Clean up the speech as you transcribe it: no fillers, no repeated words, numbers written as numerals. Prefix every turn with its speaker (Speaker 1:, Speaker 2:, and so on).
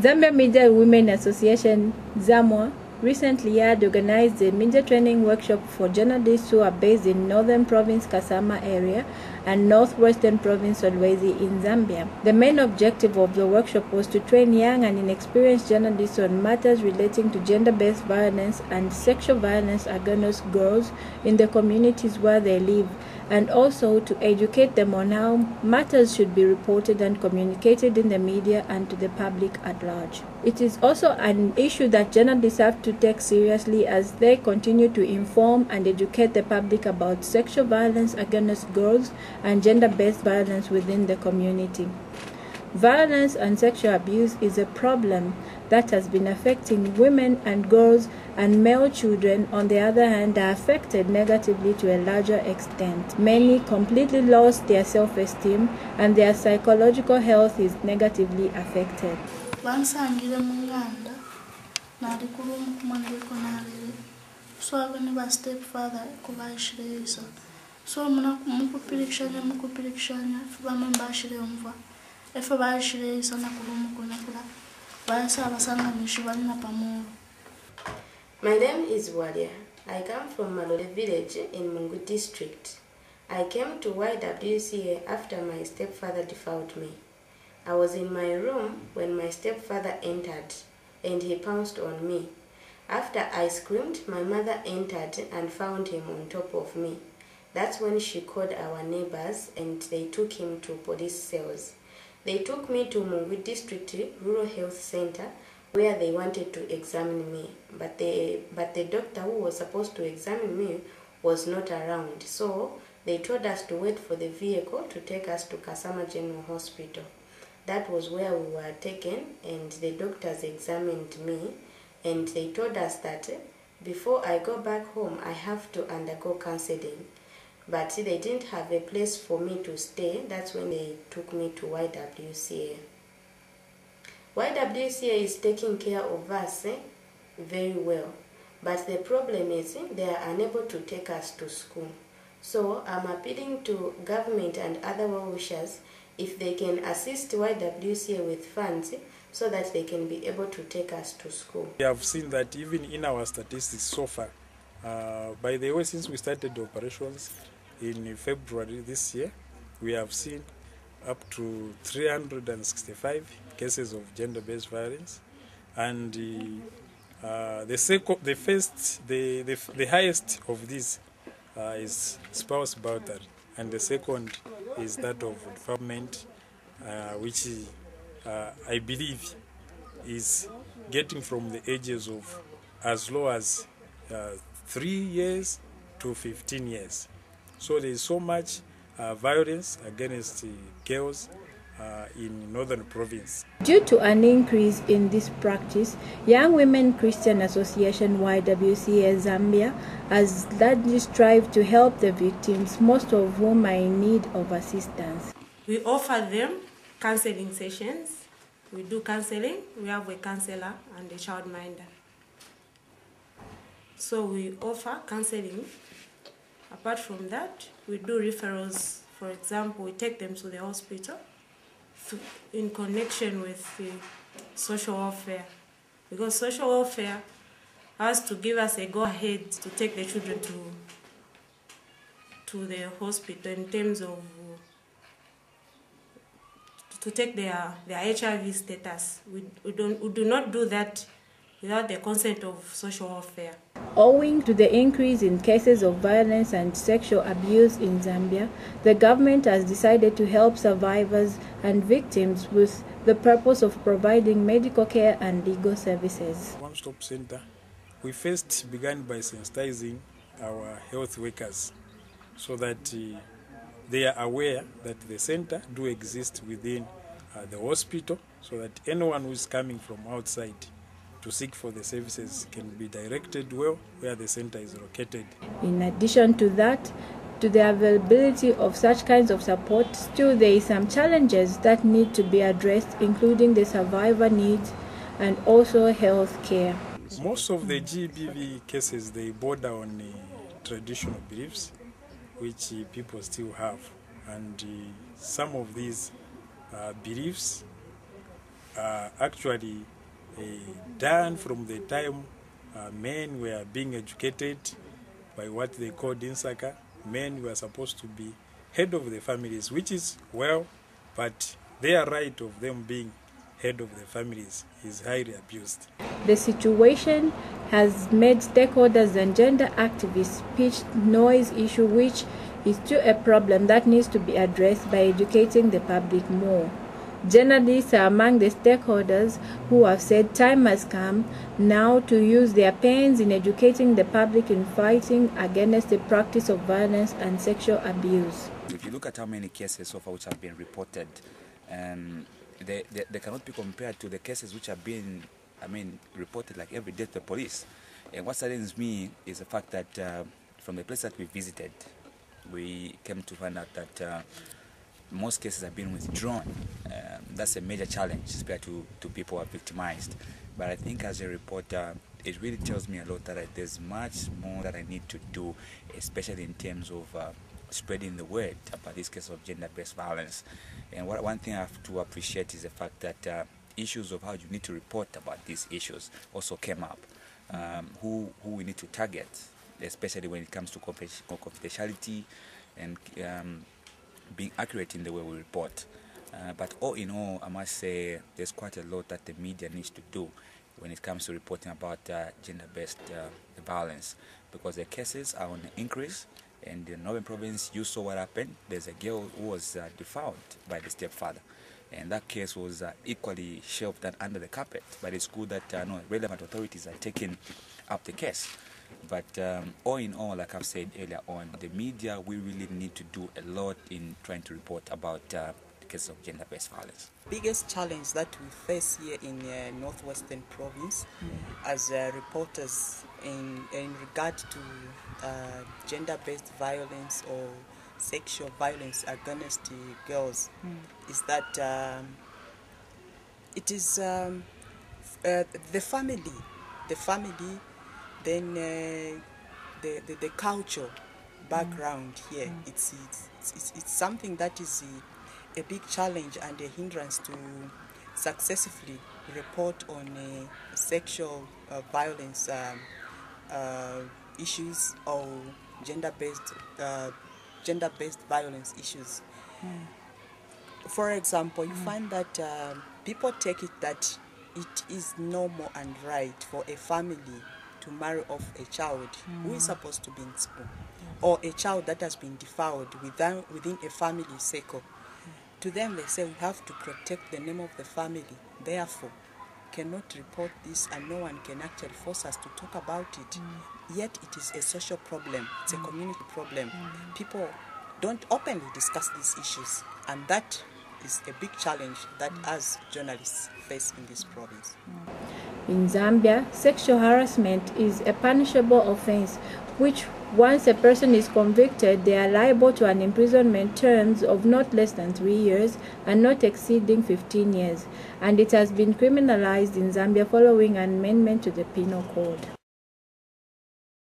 Speaker 1: Zambia Media Women Association, ZAMWA, recently had organized a media training workshop for journalists who are based in Northern Province Kasama area and Northwestern Province Solwezi in Zambia. The main objective of the workshop was to train young and inexperienced journalists on matters relating to gender-based violence and sexual violence against girls in the communities where they live, and also to educate them on how matters should be reported and communicated in the media and to the public at large. It is also an issue that journalists have to take seriously as they continue to inform and educate the public about sexual violence against girls and gender-based violence within the community. Violence and sexual abuse is a problem that has been affecting women and girls, and male children, on the other hand, are affected negatively to a larger extent. Many completely lost their self-esteem and their psychological health is negatively affected.
Speaker 2: So I went a step further, so mukupirikishanya vamembashire mva efe vaishire isana kulumukula vaisa vasanganishi valina pamuro.
Speaker 3: My name is Walia. I come from Malole village in Mungu district. I came to YWCA after my stepfather default me. I was in my room when my stepfather entered and he pounced on me. After I screamed, my mother entered and found him on top of me. That's when she called our neighbors and they took him to police cells. They took me to Mungu District Rural Health Center where they wanted to examine me. But the doctor who was supposed to examine me was not around. So they told us to wait for the vehicle to take us to Kasama General Hospital. That was where we were taken and the doctors examined me and they told us that before I go back home I have to undergo counseling. But they didn't have a place for me to stay. That's when they took me to YWCA. YWCA is taking care of us very well. But the problem is they are unable to take us to school. So I'm appealing to government and other well-wishers if they can assist YWCA with funds so that they can be able to take us to school.
Speaker 4: We have seen that even in our statistics so far, by the way, since we started operations in February this year, we have seen up to 365 cases of gender-based violence, and the highest of these is spouse battery, and the second is that of defilement, which I believe is getting from the ages of as low as 3 years to 15 years. So there is so much violence against girls in Northern Province.
Speaker 1: Due to an increase in this practice, Young Women Christian Association YWCA Zambia has largely strived to help the victims, most of whom are in need of assistance.
Speaker 5: We offer them counseling sessions. We do counseling. We have a counselor and a childminder. So we offer counseling. Apart from that, we do referrals. For example, we take them to the hospital in connection with the social welfare, because social welfare has to give us a go-ahead to take the children to the hospital in terms of to take their HIV status. We do not do that without the consent of social welfare.
Speaker 1: Owing to the increase in cases of violence and sexual abuse in Zambia, the government has decided to help survivors and victims with the purpose of providing medical care and legal services.
Speaker 4: One-stop center, we first began by sensitizing our health workers so that they are aware that the center do exist within the hospital, so that anyone who is coming from outside to seek for the services can be directed well where the center is located.
Speaker 1: In addition to that, to the availability of such kinds of support, still there is some challenges that need to be addressed, including the survivor needs and also health care.
Speaker 4: Most of the GBV cases, they border on traditional beliefs, which people still have, and some of these beliefs are actually done from the time men were being educated by what they called Insaka. Men were supposed to be head of the families, which is well, but their right of them being head of the families is highly abused.
Speaker 1: The situation has made stakeholders and gender activists pitch noise issue, which is still a problem that needs to be addressed by educating the public more. Journalists are among the stakeholders who have said time has come now to use their pens in educating the public in fighting against the practice of violence and sexual abuse.
Speaker 6: If you look at how many cases so far which have been reported, they cannot be compared to the cases which have been, reported like every day to the police. And what saddens me is the fact that from the place that we visited, we came to find out that most cases have been withdrawn. That's a major challenge, especially to people who are victimized. But I think as a reporter, it really tells me a lot that there's much more that I need to do, especially in terms of spreading the word about this case of gender-based violence. And one thing I have to appreciate is the fact that issues of how you need to report about these issues also came up. Who we need to target, especially when it comes to confidentiality and being accurate in the way we report. But all in all, I must say there's quite a lot that the media needs to do when it comes to reporting about gender-based violence, because the cases are on the increase. And in the Northern Province, you saw what happened. There's a girl who was defiled by the stepfather. And that case was equally shelved and under the carpet. But it's good that relevant authorities are taking up the case. But all in all, like I've said earlier on, the media, we really need to do a lot in trying to report about the case of gender-based violence.
Speaker 7: Biggest challenge that we face here in Northwestern Province as reporters in regard to gender-based violence or sexual violence against girls is that it is the family, then the culture background here. It's something that is a big challenge and a hindrance to successfully report on sexual violence issues or gender-based violence issues. For example, you find that people take it that it is normal and right for a family to marry off a child who is supposed to be in school, or a child that has been defiled within a family circle. To them, they say we have to protect the name of the family. Therefore, cannot report this, and no one can actually force us to talk about it. Yet it is a social problem. It's a community problem. People don't openly discuss these issues, and that is a big challenge that as journalists face in this province.
Speaker 1: In Zambia, sexual harassment is a punishable offense, which once a person is convicted, they are liable to an imprisonment terms of not less than 3 years and not exceeding 15 years. And it has been criminalized in Zambia following an amendment to the Penal Code.